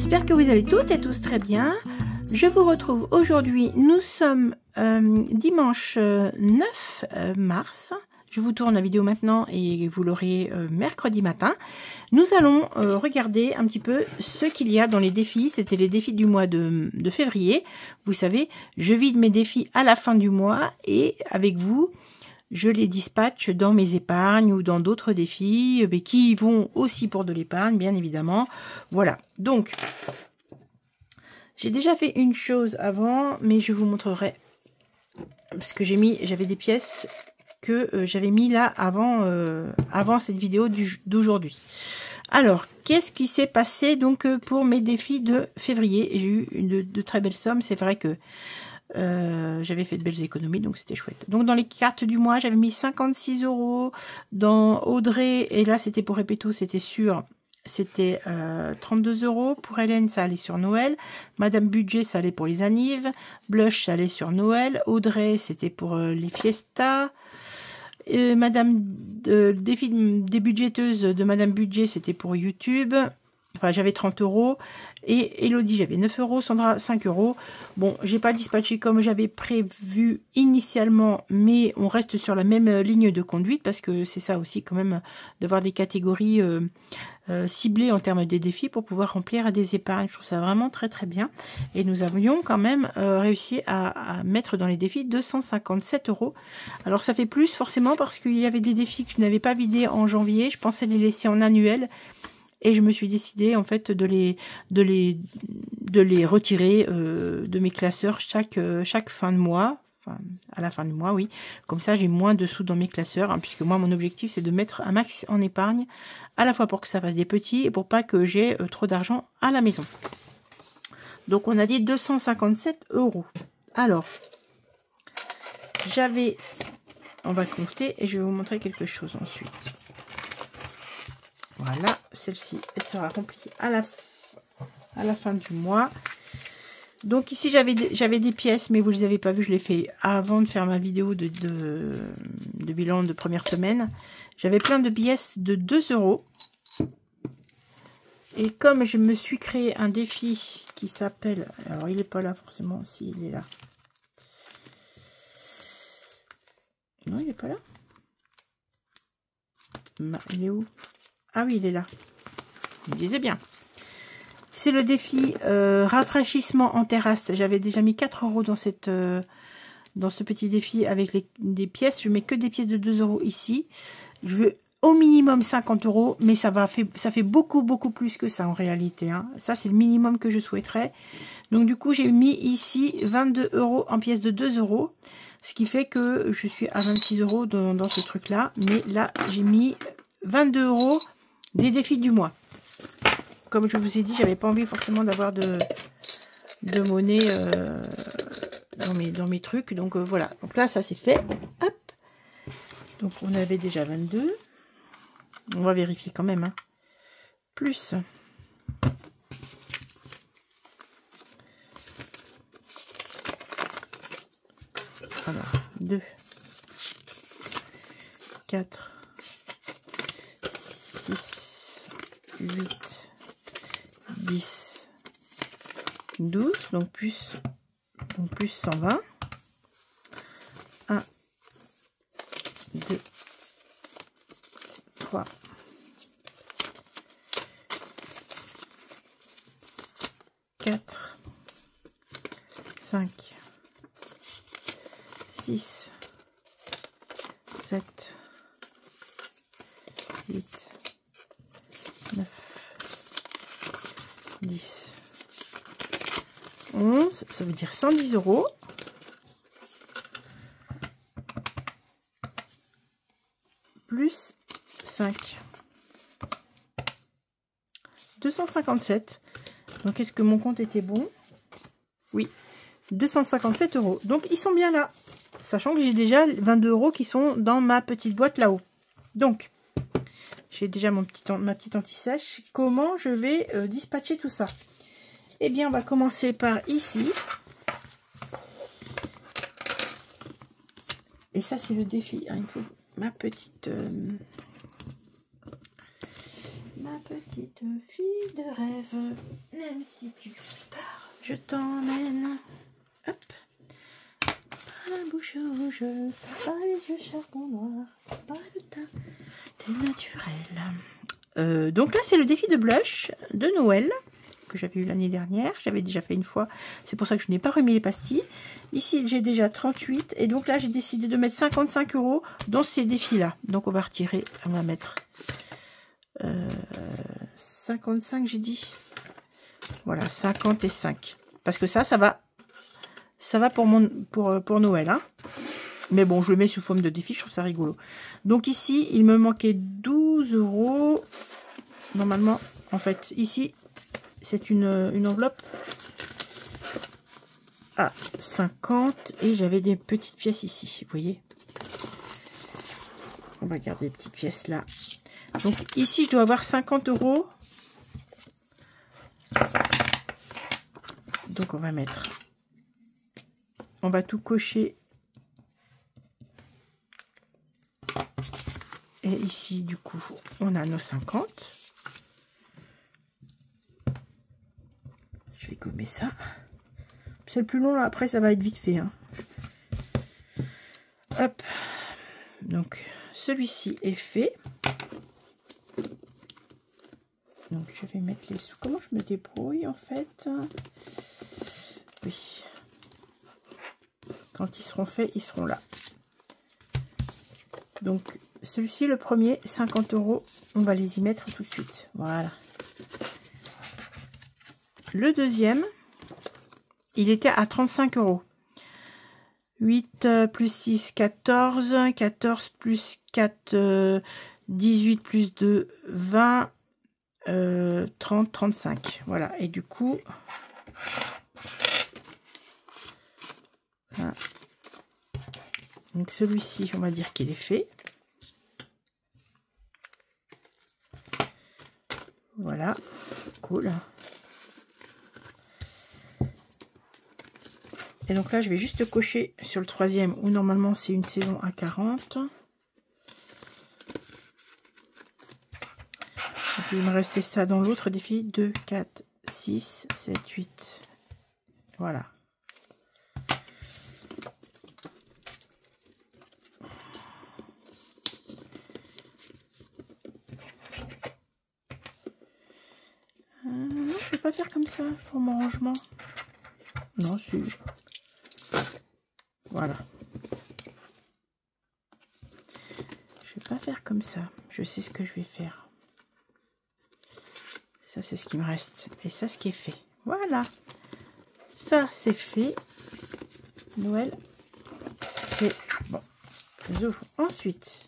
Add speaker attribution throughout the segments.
Speaker 1: J'espère que vous allez toutes et tous très bien. Je vous retrouve aujourd'hui. Nous sommes dimanche 9 mars. Je vous tourne la vidéo maintenant et vous l'aurez mercredi matin. Nous allons regarder un petit peu ce qu'il y a dans les défis. C'était les défis du mois de février. Vous savez, je vide mes défis à la fin du mois et avec vous, je les dispatche dans mes épargnes ou dans d'autres défis mais qui vont aussi pour de l'épargne, bien évidemment. Voilà, donc j'ai déjà fait une chose avant, mais je vous montrerai parce que j'avais des pièces que j'avais mis là avant cette vidéo d'aujourd'hui. Alors, qu'est-ce qui s'est passé donc pour mes défis de février? J'ai eu de très belles sommes. C'est vrai que j'avais fait de belles économies, donc c'était chouette. Donc dans les cartes du mois, j'avais mis 56 €. Dans Audrey, et là c'était pour Repetto, c'était sûr, c'était 32 €. Pour Hélène, ça allait sur Noël. Madame Budget, ça allait pour les annives. Blush, ça allait sur Noël. Audrey, c'était pour les fiestas. Madame défi des budgéteuses de Madame Budget, c'était pour YouTube. Enfin, j'avais 30 €. Et Elodie, j'avais 9 €. Sandra, 5 €. Bon, j'ai pas dispatché comme j'avais prévu initialement, mais on reste sur la même ligne de conduite parce que c'est ça aussi quand même d'avoir des catégories ciblées en termes des défis pour pouvoir remplir des épargnes. Je trouve ça vraiment très très bien. Et nous avions quand même réussi à mettre dans les défis 257 €. Alors ça fait plus forcément parce qu'il y avait des défis que je n'avais pas vidés en janvier. Je pensais les laisser en annuel. Et je me suis décidée en fait de les retirer de mes classeurs chaque fin de mois. Enfin, à la fin du mois, oui. Comme ça, j'ai moins de sous dans mes classeurs. Hein, puisque moi, mon objectif, c'est de mettre un max en épargne. À la fois pour que ça fasse des petits et pour pas que j'ai trop d'argent à la maison. Donc, on a dit 257 €. Alors, on va compter et je vais vous montrer quelque chose ensuite. Voilà, celle-ci, elle sera remplie à la fin du mois. Donc ici, j'avais des pièces, mais vous ne les avez pas vues. Je l'ai fait avant de faire ma vidéo de bilan de première semaine. J'avais plein de pièces de 2 €. Et comme je me suis créé un défi qui s'appelle... Alors, il n'est pas là forcément. Si, il est là. Non, il n'est pas là. Il est où? Ah oui, il est là. Je me disais bien. C'est le défi rafraîchissement en terrasse. J'avais déjà mis 4 € dans ce petit défi avec des pièces. Je mets que des pièces de 2 € ici. Je veux au minimum 50 €, mais ça fait beaucoup, beaucoup plus que ça en réalité. Hein. Ça, c'est le minimum que je souhaiterais. Donc, du coup, j'ai mis ici 22 € en pièces de 2 €. Ce qui fait que je suis à 26 € dans ce truc-là. Mais là, j'ai mis 22 € des défis du mois. Comme je vous ai dit, j'avais pas envie forcément d'avoir de monnaie dans mes trucs. Donc voilà. Donc là, ça c'est fait. Hop. Donc on avait déjà 22. On va vérifier quand même. Hein. Plus. Alors, 2, 4, 6, 8, 10, 12, donc plus 120. 1, 2, 3, 4, 5, 6, 7, 8, 9, 10, 11, ça veut dire 110 €. Plus 5. 257. Donc, est-ce que mon compte était bon? Oui. 257 €. Donc, ils sont bien là. Sachant que j'ai déjà 22 € qui sont dans ma petite boîte là-haut. Donc, j'ai déjà ma petite anti-sèche. Comment je vais dispatcher tout ça? Eh bien, on va commencer par ici. Et ça, c'est le défi. Hein, il faut ma petite... Ma petite fille de rêve, même si tu pars, je t'emmène. Hop. Pas la bouche rouge, pas les yeux charbon noir, pas le teint, t'es naturel. Donc là, c'est le défi de blush de Noël que j'avais eu l'année dernière. J'avais déjà fait une fois. C'est pour ça que je n'ai pas remis les pastilles. Ici, j'ai déjà 38. Et donc là, j'ai décidé de mettre 55 € dans ces défis-là. Donc, on va retirer. On va mettre 55, j'ai dit. Voilà, 55. Parce que ça va pour Noël. Hein. Mais bon, je le mets sous forme de défi. Je trouve ça rigolo. Donc ici, il me manquait 12 €. Normalement, en fait, ici... C'est une enveloppe à 50 et j'avais des petites pièces ici, vous voyez. On va garder les petites pièces là. Donc ici, je dois avoir 50 €. Donc on va mettre, on va tout cocher. Et ici, du coup, on a nos 50. Je vais gommer ça. C'est le plus long là, après ça va être vite fait. Hein. Hop. Donc celui-ci est fait. Donc je vais mettre les sous. Comment je me débrouille en fait? Oui. Quand ils seront faits, ils seront là. Donc celui-ci, le premier, 50 €. On va les y mettre tout de suite. Voilà. Le deuxième, il était à 35 €. 8 plus 6, 14. 14 plus 4, 18 plus 2, 20. 30, 35. Voilà. Et du coup... Voilà. Donc celui-ci, on va dire qu'il est fait. Voilà. Cool. Et donc là, je vais juste cocher sur le troisième où normalement c'est une saison à 40. Et puis il me restait ça dans l'autre défi. 2, 4, 6, 7, 8. Voilà. Non, je vais pas faire comme ça pour mon rangement. Non, c'est... Voilà. Je vais pas faire comme ça. Je sais ce que je vais faire. Ça, c'est ce qui me reste. Et ça, ce qui est fait. Voilà. Ça, c'est fait. Noël, c'est bon. J'ouvre. Ensuite,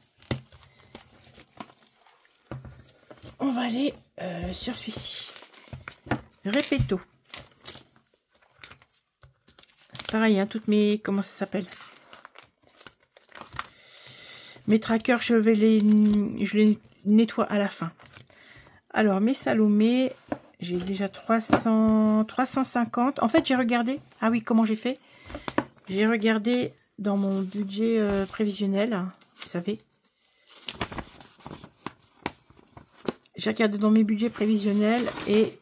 Speaker 1: on va aller sur celui-ci. Repetto. Pareil, hein, toutes mes... Comment ça s'appelle? Mes trackers, je les nettoie à la fin. Alors, mes Salomé, j'ai déjà 350. En fait, j'ai regardé. Ah oui, comment j'ai fait? J'ai regardé dans mon budget prévisionnel. Vous savez. J'ai regardé dans mes budgets prévisionnels et...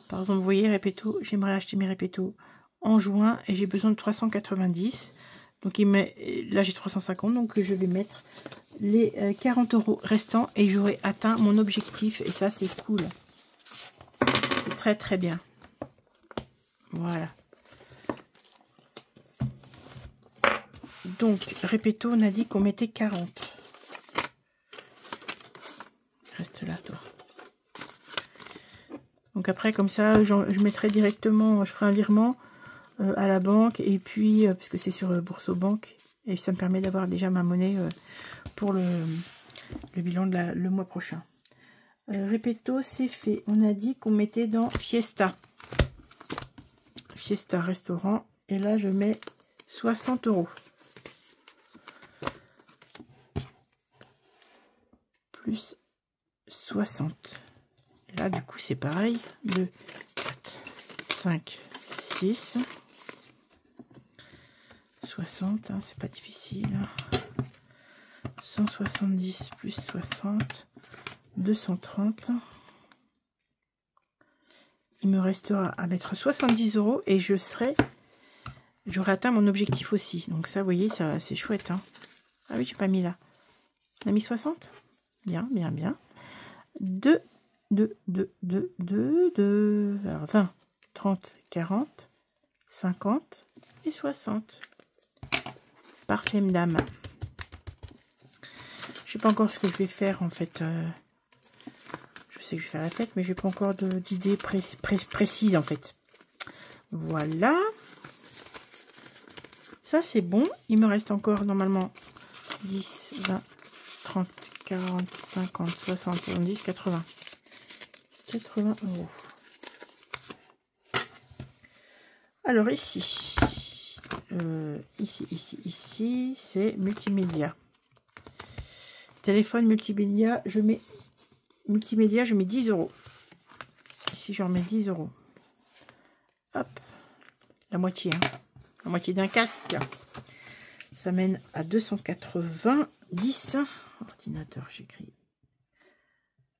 Speaker 1: par exemple, vous voyez, Repetto, j'aimerais acheter mes Repetto en juin et j'ai besoin de 390. Donc, là, j'ai 350. Donc, je vais mettre les 40 € restants et j'aurai atteint mon objectif. Et ça, c'est cool. C'est très, très bien. Voilà. Donc, Repetto, on a dit qu'on mettait 40. Reste là, toi. Donc après, comme ça, je mettrai directement, je ferai un virement à la banque. Et puis, parce que c'est sur Bourso-Banque. Et ça me permet d'avoir déjà ma monnaie pour le bilan de le mois prochain. Repetto, c'est fait. On a dit qu'on mettait dans Fiesta. Fiesta restaurant. Et là, je mets 60 €. Plus 60. Et là, du coup, c'est pareil. 2, 4, 5, 6. 60, hein, c'est pas difficile. 170 plus 60, 230. Il me restera à mettre 70 € et j'aurai atteint mon objectif aussi. Donc ça, vous voyez, ça c'est chouette. Hein. Ah oui, j'ai pas mis là. On a mis 60. Bien, bien, bien. 2. Alors 20, 30, 40, 50 et 60. Parfait, madame. Je sais pas encore ce que je vais faire en fait. Je sais que je vais faire la fête, mais j'ai pas encore d'idée précise en fait. Voilà. Ça c'est bon. Il me reste encore normalement 10, 20, 30, 40, 50, 60, 70, 80. 80 €. Alors ici, ici, c'est multimédia. Téléphone multimédia, je mets 10 €. Ici, j'en mets 10 €. Hop, la moitié, hein. La moitié d'un casque. Ça mène à 290. Ordinateur, j'écris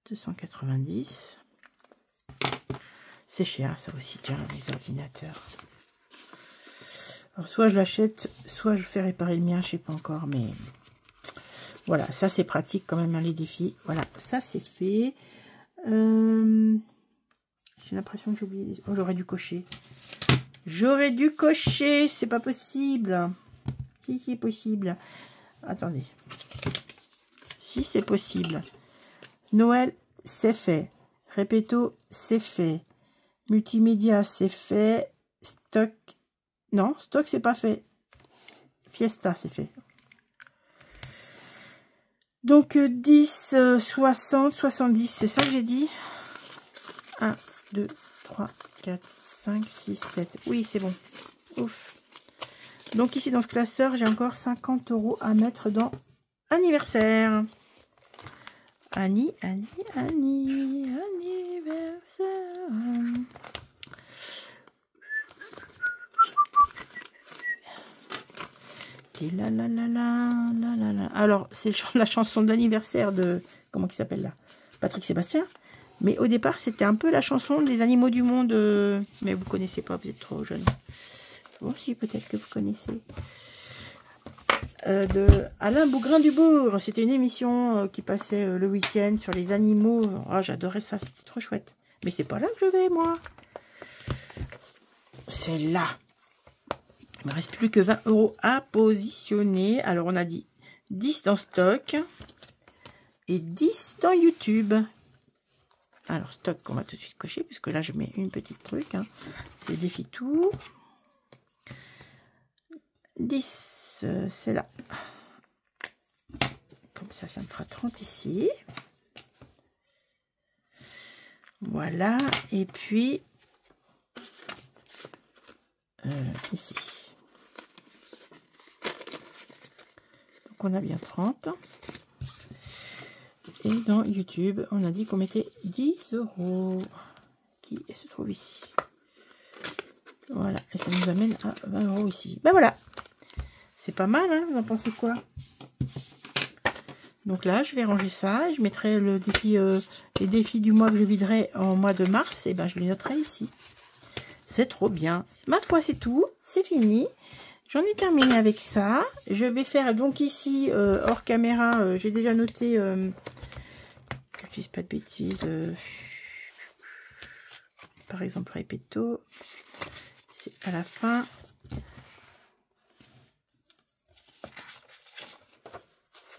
Speaker 1: 290. C'est cher, ça aussi, tiens, les ordinateurs. Alors, soit je l'achète, soit je fais réparer le mien, je sais pas encore, mais voilà, ça c'est pratique quand même, hein, les défis. Voilà, ça c'est fait. J'ai l'impression que j'ai oublié. Oh, j'aurais dû cocher. J'aurais dû cocher, c'est pas possible. Si, c'est possible. Attendez. Si, c'est possible. Noël, c'est fait. Répéto, c'est fait. Multimédia, c'est fait. Stock. Non, stock, c'est pas fait. Fiesta, c'est fait. Donc, 10, 60, 70, c'est ça que j'ai dit. 1, 2, 3, 4, 5, 6, 7. Oui, c'est bon. Ouf. Donc, ici, dans ce classeur, j'ai encore 50 € à mettre dans anniversaire. Anniversaire. Et là. Alors, c'est la chanson d'anniversaire de... Comment il s'appelle là? Patrick Sébastien. Mais au départ, c'était un peu la chanson des animaux du monde. Mais vous connaissez pas, vous êtes trop jeune. Bon, si, peut-être que vous connaissez. De Alain Bougrain-Dubourg. C'était une émission qui passait le week-end sur les animaux. Oh, j'adorais ça, c'était trop chouette. Mais c'est pas là que je vais, moi. C'est là. Il me reste plus que 20 € à positionner. Alors, on a dit 10 dans stock et 10 dans YouTube. Alors, stock, on va tout de suite cocher, puisque là, je mets une petite truc. Hein. Je défie tout. 10, c'est là. Comme ça, ça me fera 30 ici. Voilà. Et puis, ici. Donc, on a bien 30. Et dans YouTube, on a dit qu'on mettait 10 € qui se trouve ici. Voilà, et ça nous amène à 20 € ici. Ben voilà, c'est pas mal, hein, vous en pensez quoi? Donc là, je vais ranger ça. Je mettrai le défi, les défis du mois que je viderai en mois de mars. Et ben, je les noterai ici. C'est trop bien. Ma foi, c'est tout. C'est fini. J'en ai terminé avec ça. Je vais faire donc ici, hors caméra, j'ai déjà noté... que je dise pas de bêtises. Par exemple, Répéto. C'est à la fin.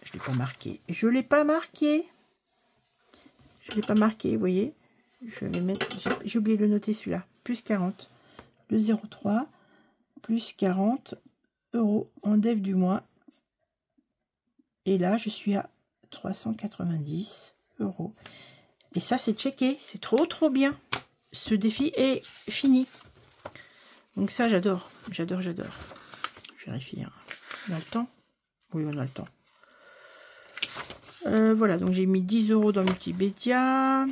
Speaker 1: Je l'ai pas marqué. Je l'ai pas marqué. Je l'ai pas marqué, vous voyez. Je vais mettre... J'ai oublié de le noter celui-là. Plus 40. Le 03. Plus 40 € en dev du mois. Et là, je suis à 390 €. Et ça, c'est checké. C'est trop, trop bien. Ce défi est fini. Donc ça, j'adore. J'adore, j'adore. Je vérifie. Hein. On a le temps? Oui, on a le temps. Voilà, donc j'ai mis 10 € dans Multimédia.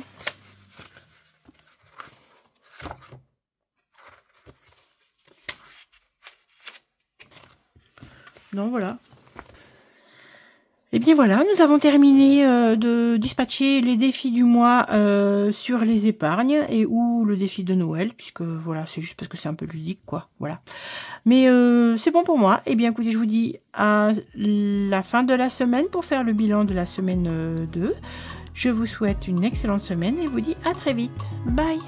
Speaker 1: Non, voilà. Et bien voilà, nous avons terminé de dispatcher les défis du mois sur les épargnes et ou le défi de Noël, puisque voilà, c'est juste parce que c'est un peu ludique, quoi. Voilà. Mais c'est bon pour moi. Et bien écoutez, je vous dis à la fin de la semaine pour faire le bilan de la semaine 2. Je vous souhaite une excellente semaine et vous dis à très vite. Bye!